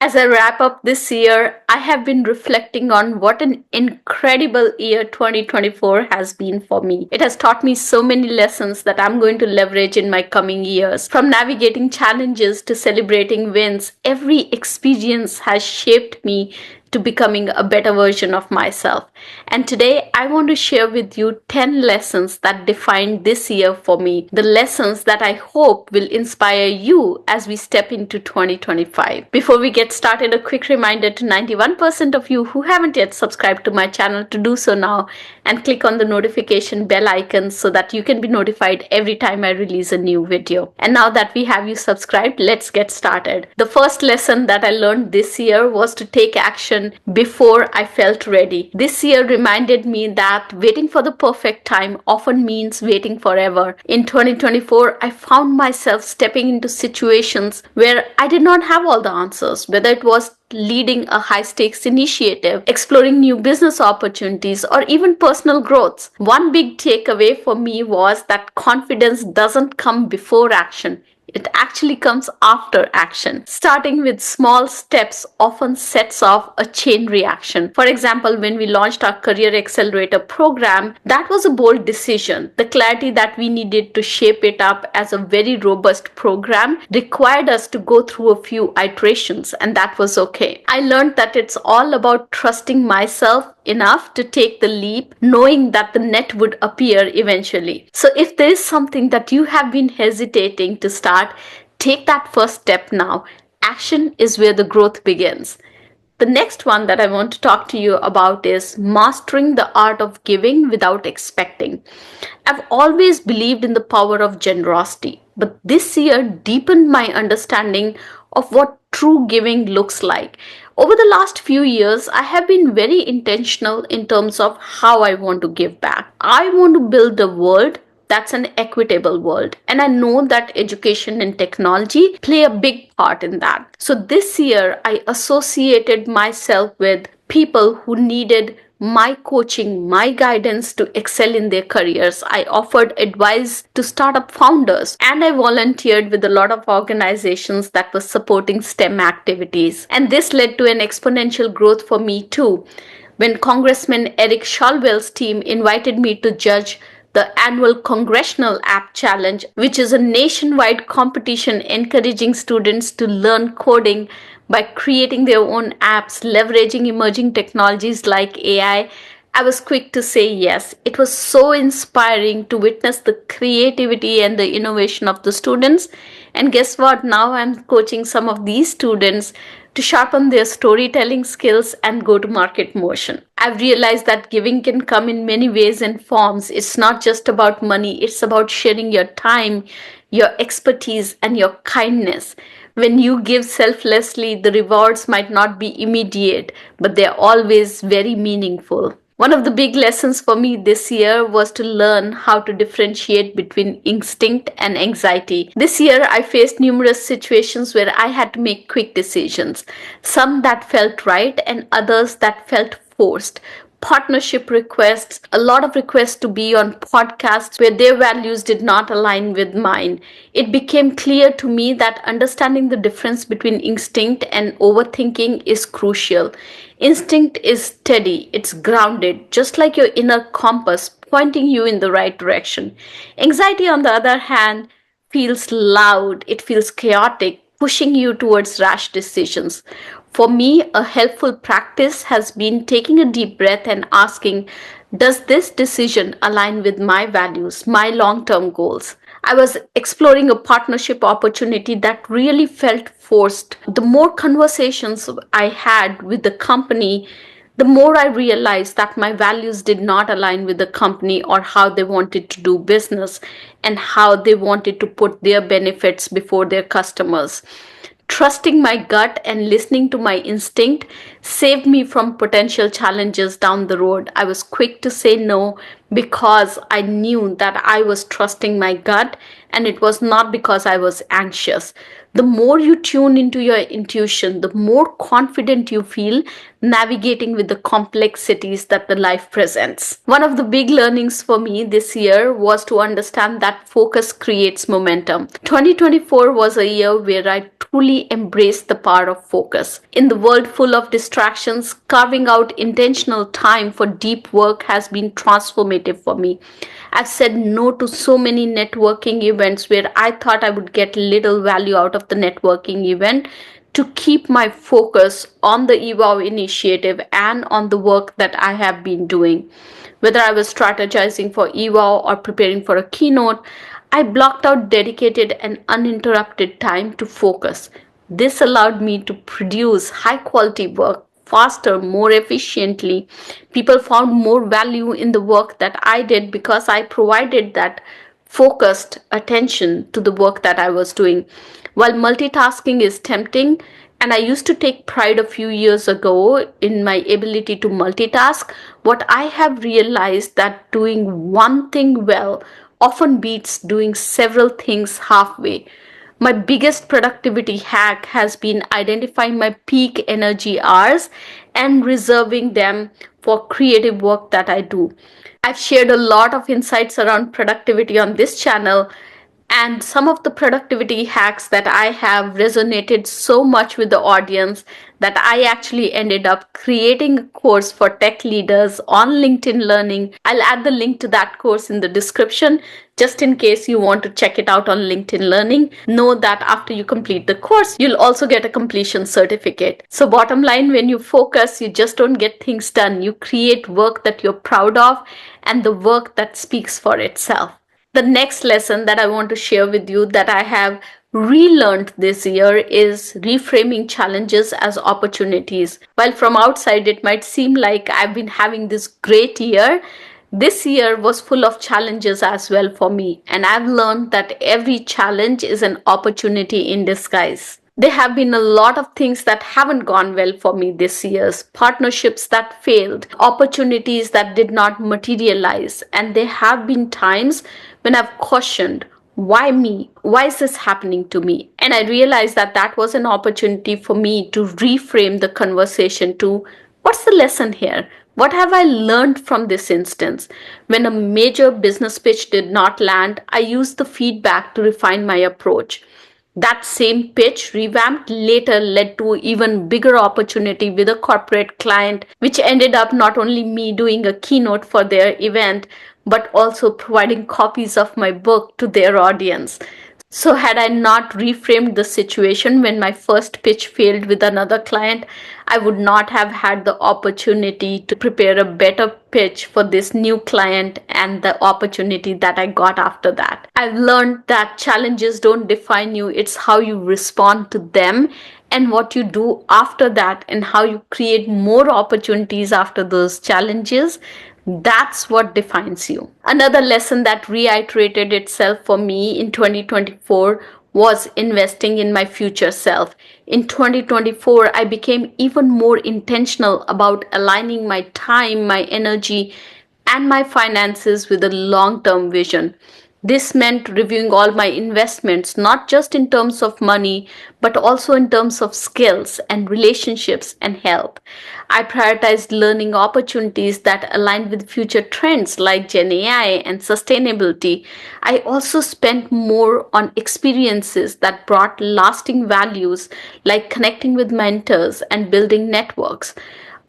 As I wrap up this year, I have been reflecting on what an incredible year 2024 has been for me. It has taught me so many lessons that I'm going to leverage in my coming years. From navigating challenges to celebrating wins, every experience has shaped me to becoming a better version of myself. And today I want to share with you 10 lessons that defined this year for me. The lessons that I hope will inspire you as we step into 2025. Before we get started, a quick reminder to 91% of you who haven't yet subscribed to my channel to do so now and click on the notification bell icon so that you can be notified every time I release a new video. And now that we have you subscribed, let's get started. The first lesson that I learned this year was to take action before I felt ready. This year reminded me that waiting for the perfect time often means waiting forever. In 2024, I found myself stepping into situations where I did not have all the answers, whether it was leading a high stakes initiative, exploring new business opportunities, or even personal growth. One big takeaway for me was that confidence doesn't come before action. It actually comes after action. Starting with small steps often sets off a chain reaction. For example, when we launched our Career Accelerator program, that was a bold decision. The clarity that we needed to shape it up as a very robust program required us to go through a few iterations, and that was okay. I learned that it's all about trusting myself enough to take the leap, knowing that the net would appear eventually. So if there is something that you have been hesitating to start, take that first step now. Action is where the growth begins. The next one that I want to talk to you about is mastering the art of giving without expecting. I've always believed in the power of generosity, but this year deepened my understanding of what true giving looks like. Over the last few years, I have been very intentional in terms of how I want to give back. I want to build a world that's an equitable world. And I know that education and technology play a big part in that. So this year, I associated myself with people who needed my coaching, my guidance to excel in their careers. I offered advice to startup founders, and I volunteered with a lot of organizations that were supporting STEM activities. And this led to an exponential growth for me too. When Congressman Eric Swalwell's team invited me to judge the annual Congressional App Challenge, which is a nationwide competition encouraging students to learn coding by creating their own apps, leveraging emerging technologies like AI, I was quick to say yes. It was so inspiring to witness the creativity and the innovation of the students. And guess what? Now I'm coaching some of these students to sharpen their storytelling skills and go to market motion. I've realized that giving can come in many ways and forms. It's not just about money, it's about sharing your time, your expertise, and your kindness. When you give selflessly, the rewards might not be immediate, but they're always very meaningful. One of the big lessons for me this year was to learn how to differentiate between instinct and anxiety. This year, I faced numerous situations where I had to make quick decisions, some that felt right and others that felt forced. Partnership requests, a lot of requests to be on podcasts where their values did not align with mine. It became clear to me that understanding the difference between instinct and overthinking is crucial. Instinct is steady, it's grounded, just like your inner compass pointing you in the right direction. Anxiety, on the other hand, feels loud, it feels chaotic, pushing you towards rash decisions. For me, a helpful practice has been taking a deep breath and asking, does this decision align with my values, my long term goals? I was exploring a partnership opportunity that really felt forced. The more conversations I had with the company, the more I realized that my values did not align with the company or how they wanted to do business and how they wanted to put their benefits before their customers. Trusting my gut and listening to my instinct saved me from potential challenges down the road. I was quick to say no because I knew that I was trusting my gut and it was not because I was anxious. The more you tune into your intuition, the more confident you feel navigating with the complexities that the life presents. One of the big learnings for me this year was to understand that focus creates momentum. 2024 was a year where I truly embraced the power of focus. In the world full of distractions, carving out intentional time for deep work has been transformative for me. I've said no to so many networking events where I thought I would get little value out of the networking event to keep my focus on the evolve initiative and on the work that I have been doing. Whether I was strategizing for evolve or preparing for a keynote, I blocked out dedicated and uninterrupted time to focus. This allowed me to produce high quality work faster, more efficiently. People found more value in the work that I did because I provided that focused attention to the work that I was doing. While multitasking is tempting, and I used to take pride a few years ago in my ability to multitask, what I have realized that doing one thing well often beats doing several things halfway. My biggest productivity hack has been identifying my peak energy hours and reserving them for creative work that I do. I've shared a lot of insights around productivity on this channel, and some of the productivity hacks that I have resonated so much with the audience that I actually ended up creating a course for tech leaders on LinkedIn Learning. I'll add the link to that course in the description just in case you want to check it out on LinkedIn Learning. Know that after you complete the course, you'll also get a completion certificate. So bottom line, when you focus, you just don't get things done. You create work that you're proud of and the work that speaks for itself. The next lesson that I want to share with you that I have relearned this year is reframing challenges as opportunities. While from outside it might seem like I've been having this great year, this year was full of challenges as well for me, and I've learned that every challenge is an opportunity in disguise. There have been a lot of things that haven't gone well for me this year, partnerships that failed, opportunities that did not materialize, and there have been times when I've questioned, why me? Why is this happening to me? And I realized that that was an opportunity for me to reframe the conversation to, what's the lesson here? What have I learned from this instance? When a major business pitch did not land, I used the feedback to refine my approach. That same pitch revamped later led to even bigger opportunity with a corporate client, which ended up not only me doing a keynote for their event, but also providing copies of my book to their audience. So had I not reframed the situation when my first pitch failed with another client, I would not have had the opportunity to prepare a better pitch for this new client and the opportunity that I got after that. I've learned that challenges don't define you, it's how you respond to them and what you do after that and how you create more opportunities after those challenges. That's what defines you. Another lesson that reiterated itself for me in 2024 was investing in my future self. In 2024, I became even more intentional about aligning my time, my energy, and my finances with a long-term vision. This meant reviewing all my investments, not just in terms of money, but also in terms of skills and relationships and health. I prioritized learning opportunities that aligned with future trends like Gen AI and sustainability. I also spent more on experiences that brought lasting values like connecting with mentors and building networks.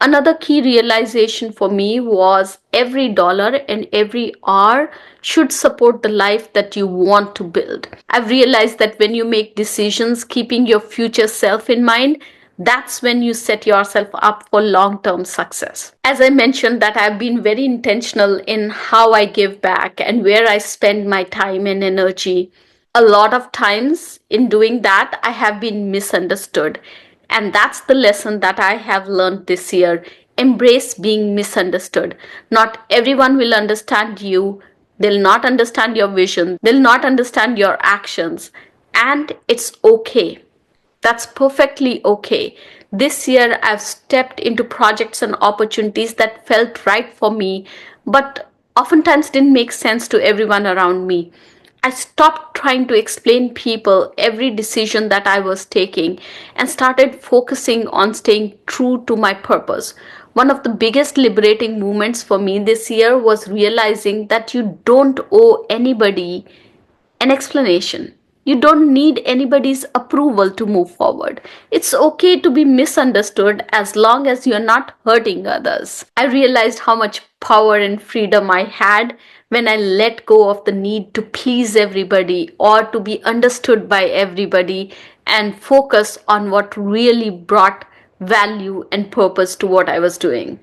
Another key realization for me was every dollar and every hour should support the life that you want to build. I've realized that when you make decisions keeping your future self in mind, that's when you set yourself up for long-term success. As I mentioned that I've been very intentional in how I give back and where I spend my time and energy. A lot of times in doing that, I have been misunderstood. And that's the lesson that I have learned this year. Embrace being misunderstood. Not everyone will understand you. They'll not understand your vision. They'll not understand your actions. And it's okay. That's perfectly okay. This year, I've stepped into projects and opportunities that felt right for me, but oftentimes didn't make sense to everyone around me. I stopped trying to explain people every decision that I was taking and started focusing on staying true to my purpose. One of the biggest liberating moments for me this year was realizing that you don't owe anybody an explanation. You don't need anybody's approval to move forward. It's okay to be misunderstood as long as you're not hurting others. I realized how much power and freedom I had when I let go of the need to please everybody or to be understood by everybody and focus on what really brought value and purpose to what I was doing.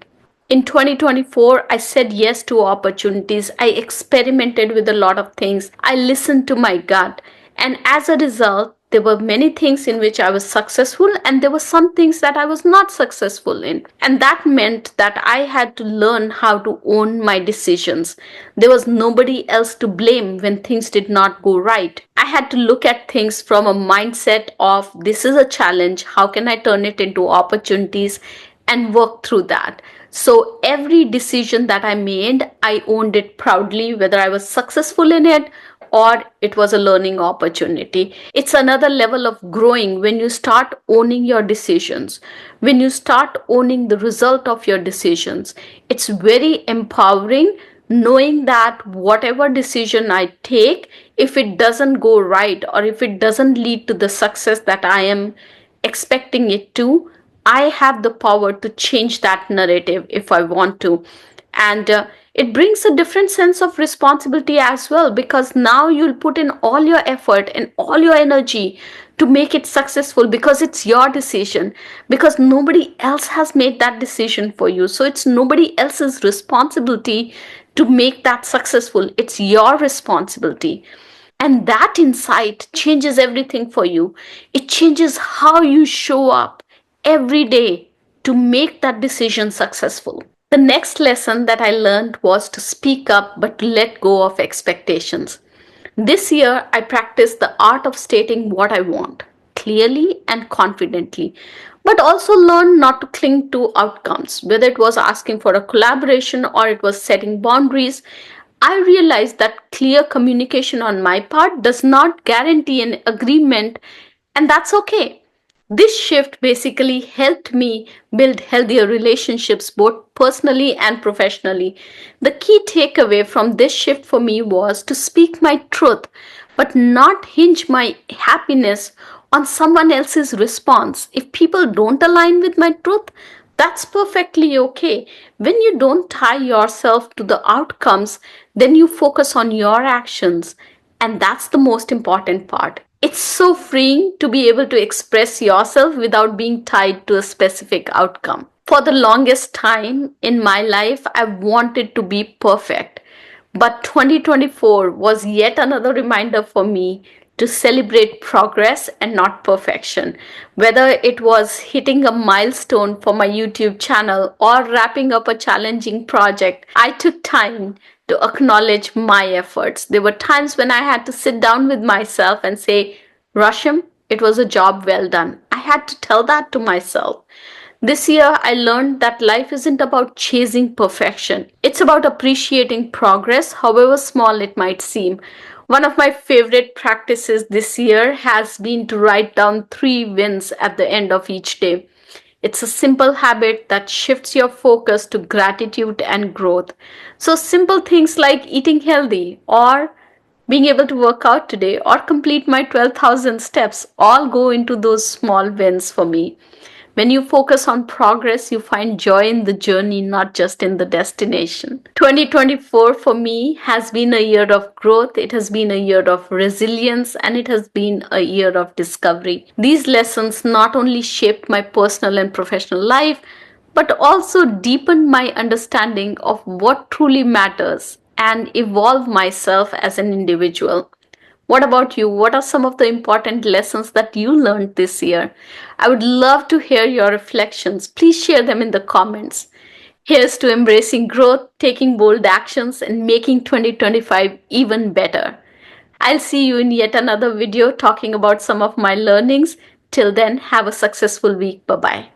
In 2024, I said yes to opportunities. I experimented with a lot of things. I listened to my gut. And as a result, there were many things in which I was successful, and there were some things that I was not successful in. And that meant that I had to learn how to own my decisions. There was nobody else to blame when things did not go right. I had to look at things from a mindset of this is a challenge. How can I turn it into opportunities and work through that? So every decision that I made, I owned it proudly, whether I was successful in it or it was a learning opportunity. It's another level of growing when you start owning your decisions, when you start owning the result of your decisions. It's very empowering knowing that whatever decision I take, if it doesn't go right or if it doesn't lead to the success that I am expecting it to, I have the power to change that narrative if I want to. And it brings a different sense of responsibility as well, because now you'll put in all your effort and all your energy to make it successful because it's your decision, because nobody else has made that decision for you. So it's nobody else's responsibility to make that successful. It's your responsibility. And that insight changes everything for you. It changes how you show up every day to make that decision successful. The next lesson that I learned was to speak up but to let go of expectations. This year, I practiced the art of stating what I want clearly and confidently, but also learned not to cling to outcomes, whether it was asking for a collaboration or it was setting boundaries. I realized that clear communication on my part does not guarantee an agreement, and that's okay. This shift basically helped me build healthier relationships both personally and professionally. The key takeaway from this shift for me was to speak my truth, but not hinge my happiness on someone else's response. If people don't align with my truth, that's perfectly okay. When you don't tie yourself to the outcomes, then you focus on your actions. And that's the most important part. It's so freeing to be able to express yourself without being tied to a specific outcome. For the longest time in my life, I wanted to be perfect. But 2024 was yet another reminder for me to celebrate progress and not perfection. Whether it was hitting a milestone for my YouTube channel or wrapping up a challenging project, I took time to acknowledge my efforts. There were times when I had to sit down with myself and say, Rashim, it was a job well done. I had to tell that to myself. This year, I learned that life isn't about chasing perfection. It's about appreciating progress, however small it might seem. One of my favorite practices this year has been to write down 3 wins at the end of each day. It's a simple habit that shifts your focus to gratitude and growth. So simple things like eating healthy or being able to work out today or complete my 12,000 steps all go into those small wins for me. When you focus on progress, you find joy in the journey, not just in the destination. 2024 for me has been a year of growth. It has been a year of resilience, and it has been a year of discovery. These lessons not only shaped my personal and professional life, but also deepened my understanding of what truly matters and evolve myself as an individual. What about you? What are some of the important lessons that you learned this year? I would love to hear your reflections. Please share them in the comments. Here's to embracing growth, taking bold actions, and making 2025 even better. I'll see you in yet another video talking about some of my learnings. Till then, have a successful week. Bye-bye.